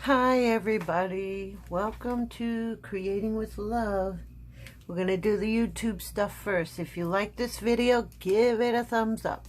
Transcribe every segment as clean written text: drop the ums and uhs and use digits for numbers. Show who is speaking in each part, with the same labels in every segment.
Speaker 1: Hi everybody, welcome to Creating with Love. We're going to do the YouTube stuff first. If you like this video, give it a thumbs up.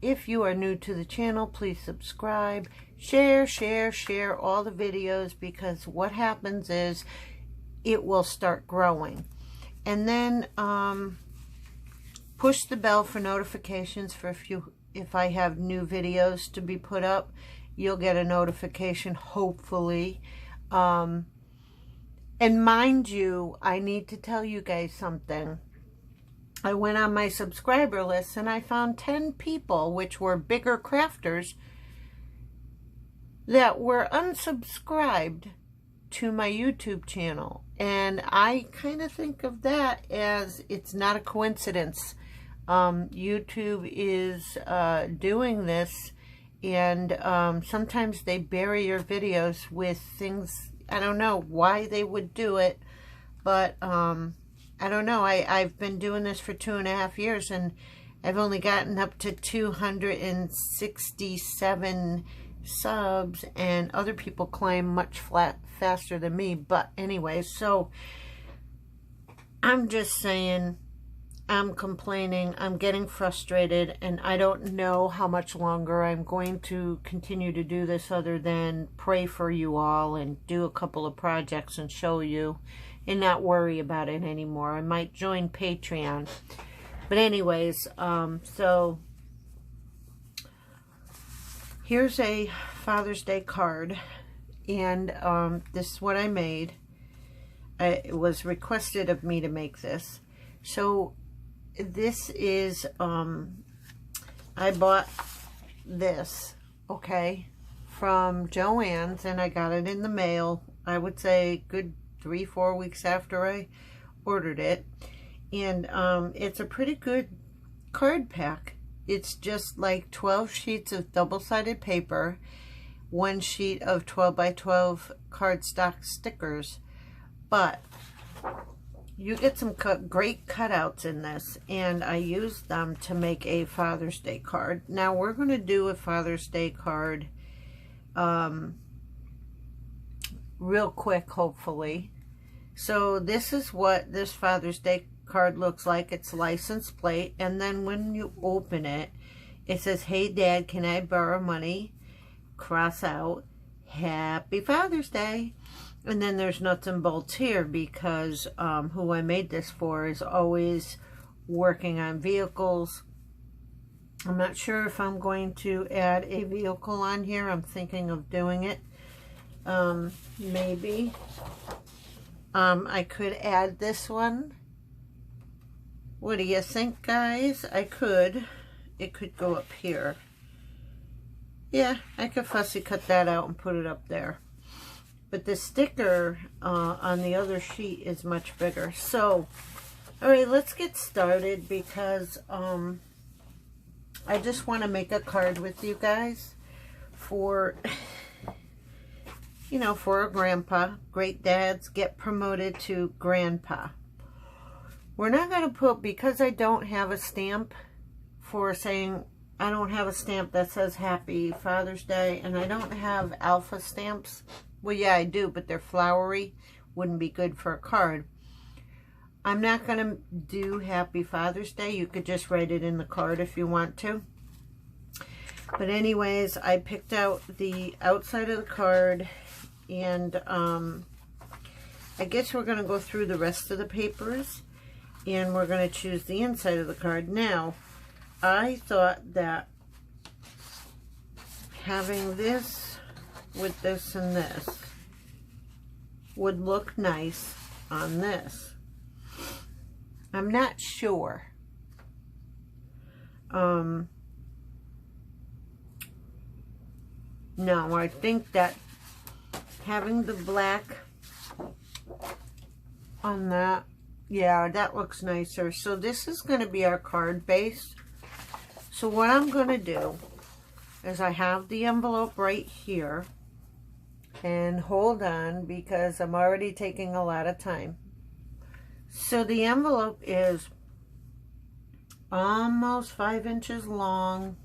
Speaker 1: If you are new to the channel, please subscribe, share all the videos, because what happens is it will start growing. And then push the bell for notifications for if I have new videos to be put up. You'll get a notification, hopefully. And mind you, I need to tell you guys something. I went on my subscriber list and I found 10 people, which were bigger crafters, that were unsubscribed to my YouTube channel. And I kind of think of that as it's not a coincidence. YouTube is doing this. And sometimes they bury your videos with things. I don't know why they would do it, but I don't know. I've been doing this for 2.5 years, and I've only gotten up to 267 subs, and other people climb much faster than me. But anyway, so I'm just saying, I'm complaining, I'm getting frustrated, and I don't know how much longer I'm going to continue to do this other than pray for you all and do a couple of projects and show you and not worry about it anymore. I might join Patreon. But anyways, so here's a Father's Day card, and this is what I made. It was requested of me to make this. So this is, I bought this, okay, from Joann's, and I got it in the mail, I would say good 3-4 weeks after I ordered it. And it's a pretty good card pack. It's just like 12 sheets of double-sided paper, 1 sheet of 12 by 12 cardstock stickers, but you get some great cutouts in this, and I used them to make a Father's Day card. Now we're going to do a Father's Day card real quick, hopefully. So this is what this Father's Day card looks like. It's license plate, and then when you open it, it says, "Hey Dad, can I borrow money?" Cross out, "Happy Father's Day." And then there's nuts and bolts here, because who I made this for is always working on vehicles. I'm not sure if I'm going to add a vehicle on here. I'm thinking of doing it. Maybe. I could add this one. What do you think, guys? I could. It could go up here. Yeah, I could fussy cut that out and put it up there. But the sticker on the other sheet is much bigger. So, all right, let's get started, because I just want to make a card with you guys for, you know, for a grandpa. Great dads get promoted to grandpa. We're not going to put, because I don't have a stamp for saying, I don't have a stamp that says Happy Father's Day, and I don't have alpha stamps. Well, yeah, I do, but they're flowery. Wouldn't be good for a card. I'm not going to do Happy Father's Day. You could just write it in the card if you want to. But anyways, I picked out the outside of the card, and I guess we're going to go through the rest of the papers, and we're going to choose the inside of the card. Now, I thought that having this with this and this would look nice on this. I'm not sure. No, I think that having the black on that, yeah, that looks nicer. So this is going to be our card base. So what I'm going to do is I have the envelope right here. And hold on, because I'm already taking a lot of time. So the envelope is almost 5 inches long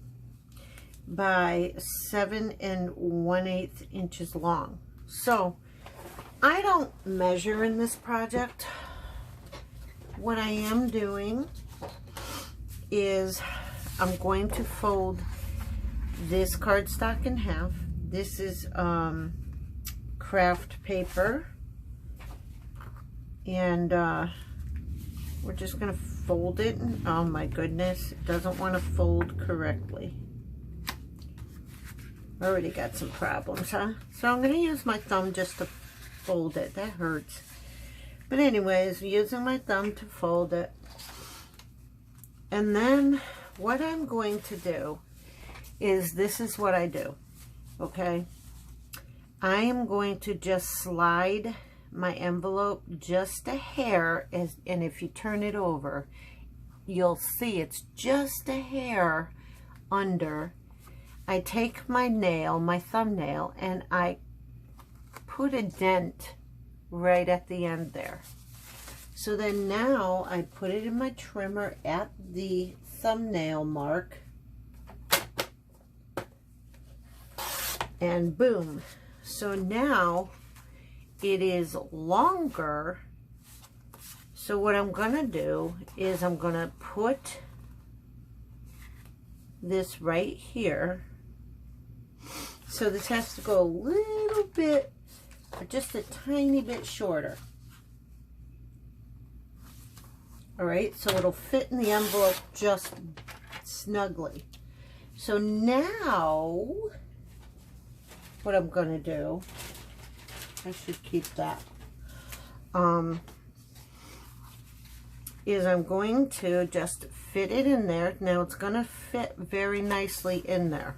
Speaker 1: by 7 1/8 inches long. So I don't measure in this project. What I am doing is I'm going to fold this cardstock in half. This is craft paper, and we're just going to fold it. Oh my goodness, it doesn't want to fold correctly. Already got some problems, huh? So I'm going to use my thumb just to fold it. That hurts. But anyways, using my thumb to fold it. And then what I'm going to do is, this is what I do, okay? I am going to just slide my envelope just a hair, and if you turn it over, you'll see it's just a hair under. I take my nail, my thumbnail, and I put a dent right at the end there. So then now I put it in my trimmer at the thumbnail mark, and boom. So now it is longer. So what I'm gonna do is I'm gonna put this right here. So this has to go a little bit, just a tiny bit shorter. All right, so it'll fit in the envelope just snugly. So now what I'm gonna do, I should keep that, is I'm going to just fit it in there. Now it's gonna fit very nicely in there.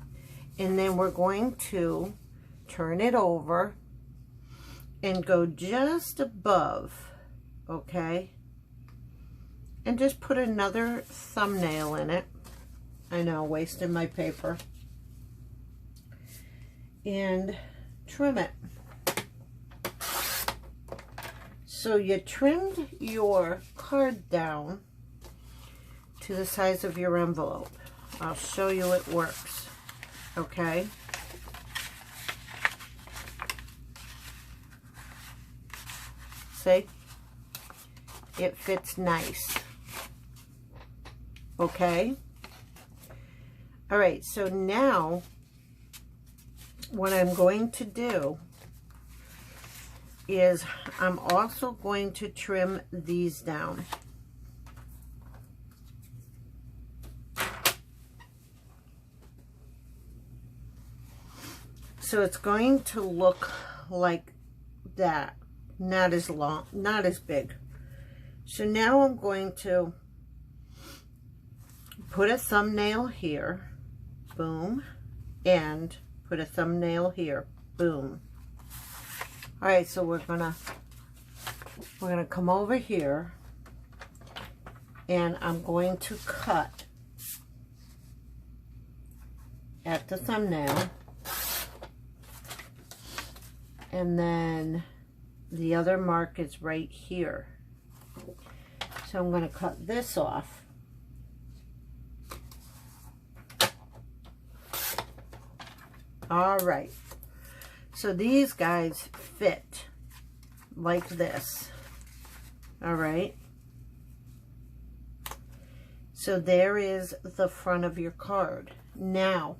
Speaker 1: And then we're going to turn it over and go just above, okay? And just put another thumbnail in it. I know, wasted my paper. And trim it. So you trimmed your card down to the size of your envelope. I'll show you it works. Okay. See? It fits nice. Okay. All right, so now what I'm going to do is I'm also going to trim these down. So it's going to look like that, not as long, not as big. So now I'm going to put a thumbnail here, boom, and put a thumbnail here, boom. All right, so we're gonna come over here, and I'm going to cut at the thumbnail. And then the other mark is right here. So I'm going to cut this off. All right. So these guys fit like this. All right. So there is the front of your card. Now,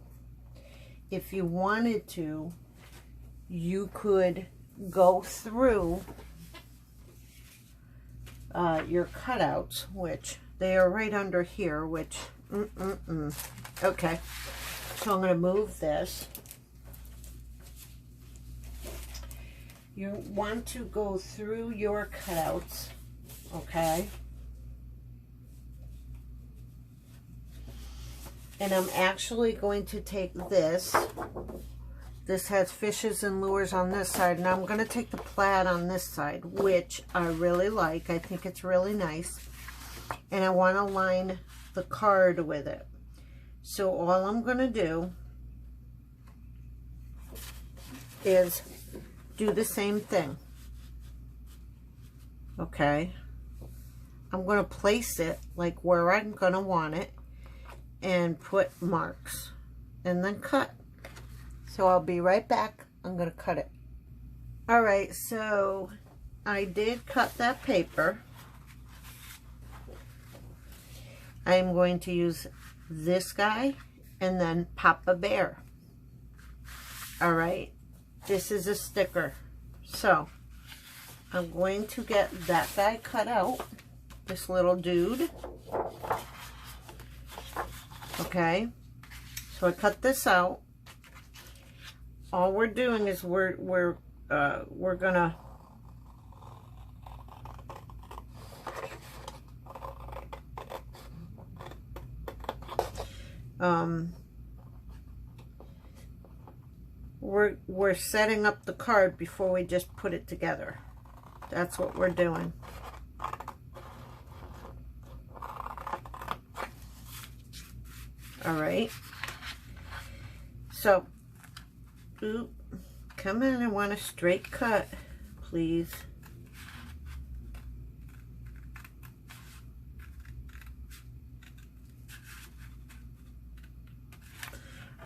Speaker 1: if you wanted to, you could go through your cutouts, which they are right under here, which, okay. So I'm going to move this. You want to go through your cutouts, okay? And I'm actually going to take this. This has fishes and lures on this side, and I'm going to take the plaid on this side, which I really like. I think it's really nice. And I want to line the card with it. So all I'm going to do is do the same thing. Okay. I'm going to place it like where I'm going to want it and put marks and then cut. So I'll be right back. I'm going to cut it. All right, so I did cut that paper. I'm going to use this guy and then Papa Bear. All right, this is a sticker. So I'm going to get that guy cut out, this little dude. Okay, so I cut this out. All we're doing is we're gonna we're setting up the card before we just put it together. That's what we're doing. All right. So, oop, come in. I want a straight cut, please.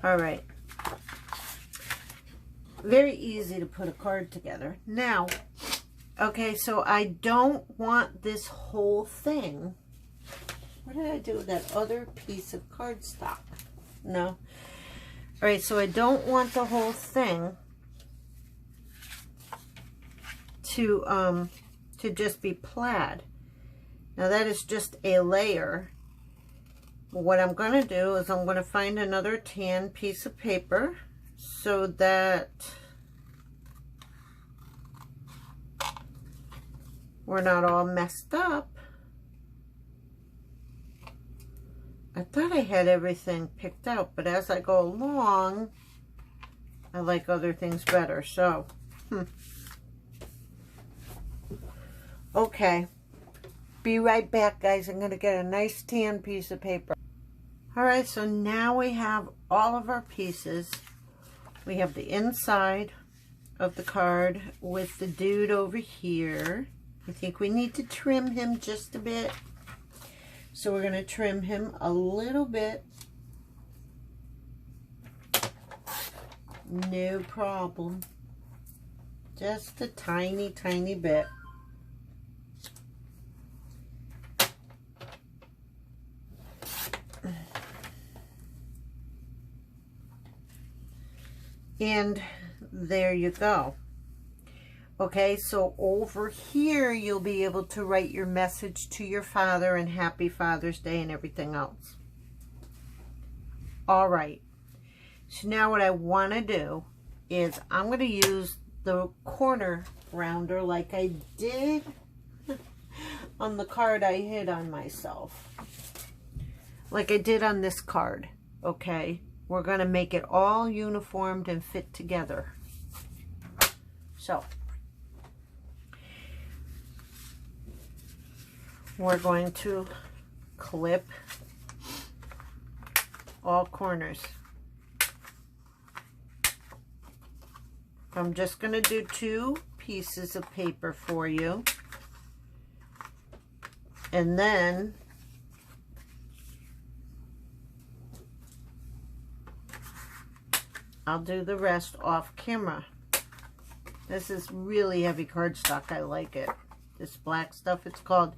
Speaker 1: All right. Very easy to put a card together. Now, okay, so I don't want this whole thing. What did I do with that other piece of cardstock? No. All right, so I don't want the whole thing to just be plaid. Now that is just a layer. What I'm going to do is I'm going to find another tan piece of paper so that we're not all messed up. I thought I had everything picked out, but as I go along, I like other things better. So, okay. Be right back, guys. I'm going to get a nice tan piece of paper. All right, so now we have all of our pieces. We have the inside of the card with the dude over here. I think we need to trim him just a bit. So we're going to trim him a little bit. No problem. Just a tiny, tiny bit. And there you go. Okay, so over here, you'll be able to write your message to your father and Happy Father's Day and everything else. All right. So now what I want to do is I'm going to use the corner rounder like I did on the card I hid on myself. Like I did on this card, okay? We're going to make it all uniformed and fit together. So, we're going to clip all corners. I'm just going to do 2 pieces of paper for you. And then I'll do the rest off camera. This is really heavy cardstock. I like it. This black stuff, it's called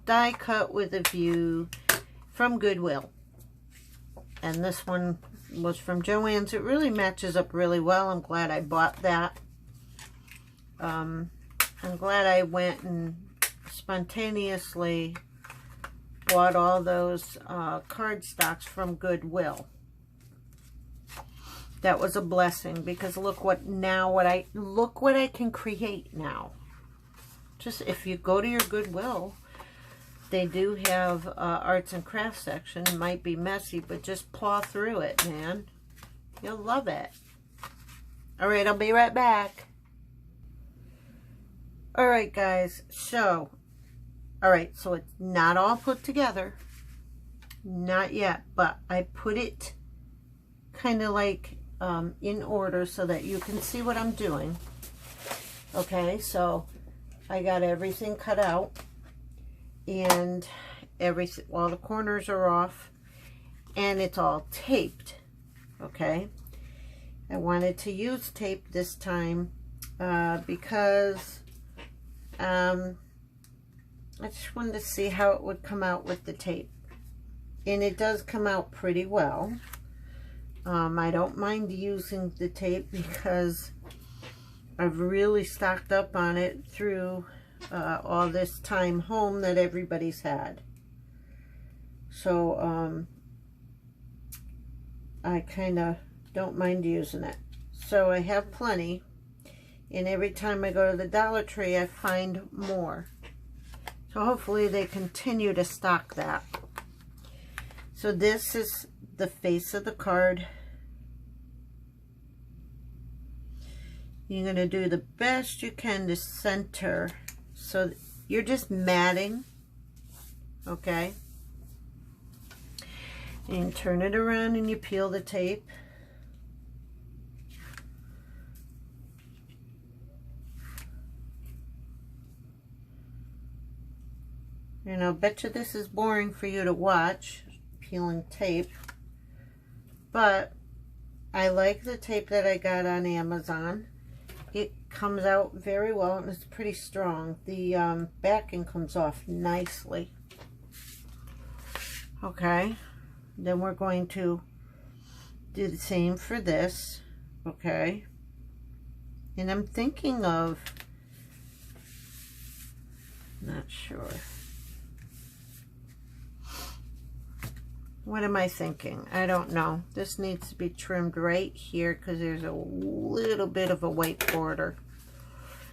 Speaker 1: Die Cut with a View from Goodwill. And this one was from Joann's. It really matches up really well. I'm glad I bought that. I'm glad I went and spontaneously bought all those cardstocks from Goodwill. That was a blessing, because look what I can create now. Just if you go to your Goodwill, they do have arts and crafts section. It might be messy, but just paw through it, man. You'll love it. All right, I'll be right back. All right, guys. So, all right, so it's not all put together. Not yet, but I put it kind of like in order so that you can see what I'm doing. Okay, so I got everything cut out and everything, all the corners are off and it's all taped. Okay, I wanted to use tape this time because I just wanted to see how it would come out with the tape. And it does come out pretty well. I don't mind using the tape because I've really stocked up on it through all this time home that everybody's had. So I kind of don't mind using it. So I have plenty, and every time I go to the Dollar Tree I find more. So hopefully they continue to stock that. So this is the face of the card. You're going to do the best you can to center. So you're just matting, okay? And turn it around and you peel the tape. And I'll bet you this is boring for you to watch, peeling tape. But I like the tape that I got on Amazon. It comes out very well and it's pretty strong. The backing comes off nicely. Okay, then we're going to do the same for this. Okay, and I'm thinking of, not sure. What am I thinking? I don't know. This needs to be trimmed right here because there's a little bit of a white border.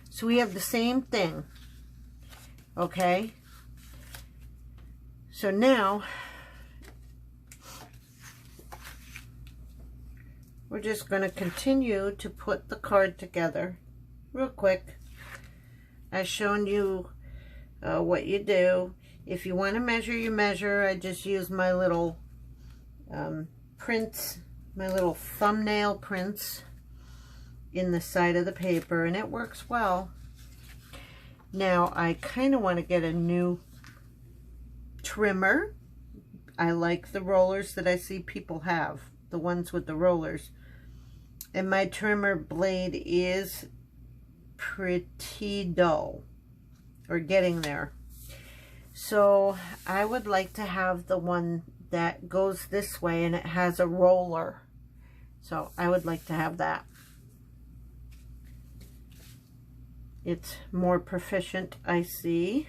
Speaker 1: So we have the same thing. Okay. So now we're just going to continue to put the card together real quick. I've shown you what you do. If you want to measure, you measure. I just use my little prints, my little thumbnail prints in the side of the paper, and it works well. Now, I kind of want to get a new trimmer. I like the rollers that I see people have, the ones with the rollers. And my trimmer blade is pretty dull, or getting there. So I would like to have the one that goes this way and it has a roller. So I would like to have that. It's more proficient, I see.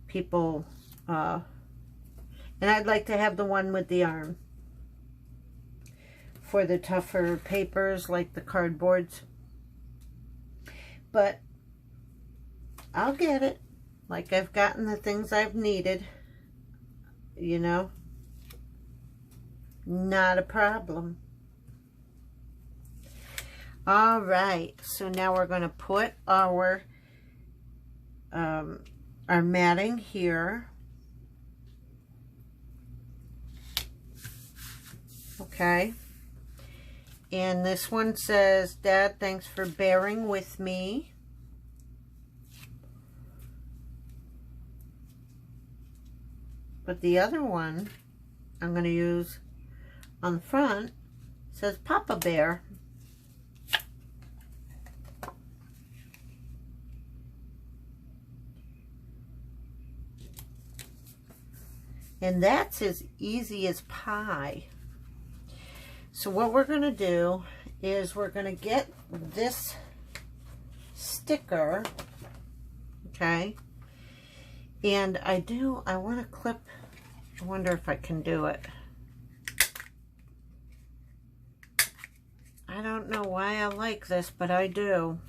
Speaker 1: People, and I'd like to have the one with the arm for the tougher papers like the cardboards. But I'll get it. Like I've gotten the things I've needed, you know, not a problem. All right, so now we're going to put our matting here. Okay. And this one says, Dad, thanks for bearing with me. But the other one I'm going to use on the front says Papa Bear. And that's as easy as pie. So what we're going to do is we're going to get this sticker, okay? And I want to clip, I wonder if I can do it. I don't know why I like this, but I do.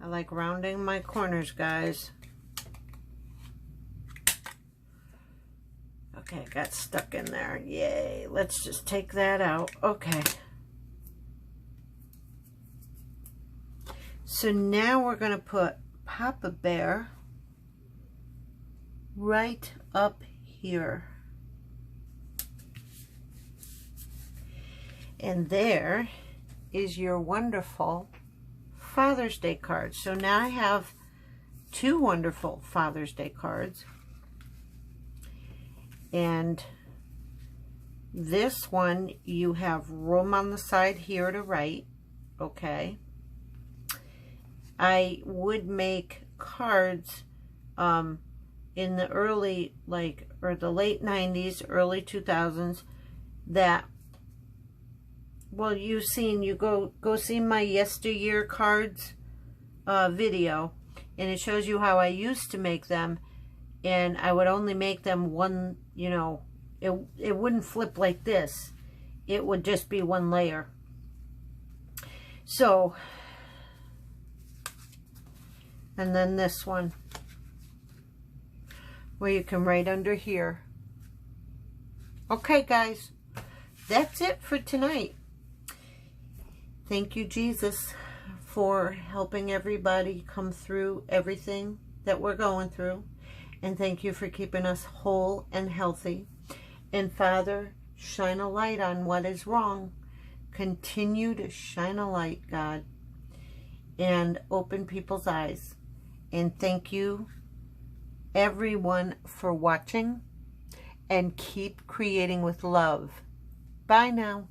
Speaker 1: I like rounding my corners, guys. Okay, it got stuck in there. Yay. Let's just take that out. Okay. So now we're going to put Papa Bear right up here. And there is your wonderful Father's Day card. So now I have two wonderful Father's Day cards. And this one, you have room on the side here to write. okay? I would make cards in the early, or the late 90s, early 2000s that, well, you go see my yesteryear cards video, and it shows you how I used to make them, and I would only make them one, you know, it wouldn't flip like this. It would just be one layer. So, and then this one, where you can write under here. Okay, guys, that's it for tonight. Thank you, Jesus, for helping everybody come through everything that we're going through. And thank you for keeping us whole and healthy. And Father, shine a light on what is wrong. Continue to shine a light, God, and open people's eyes. And thank you, everyone, for watching, and keep creating with love. Bye now.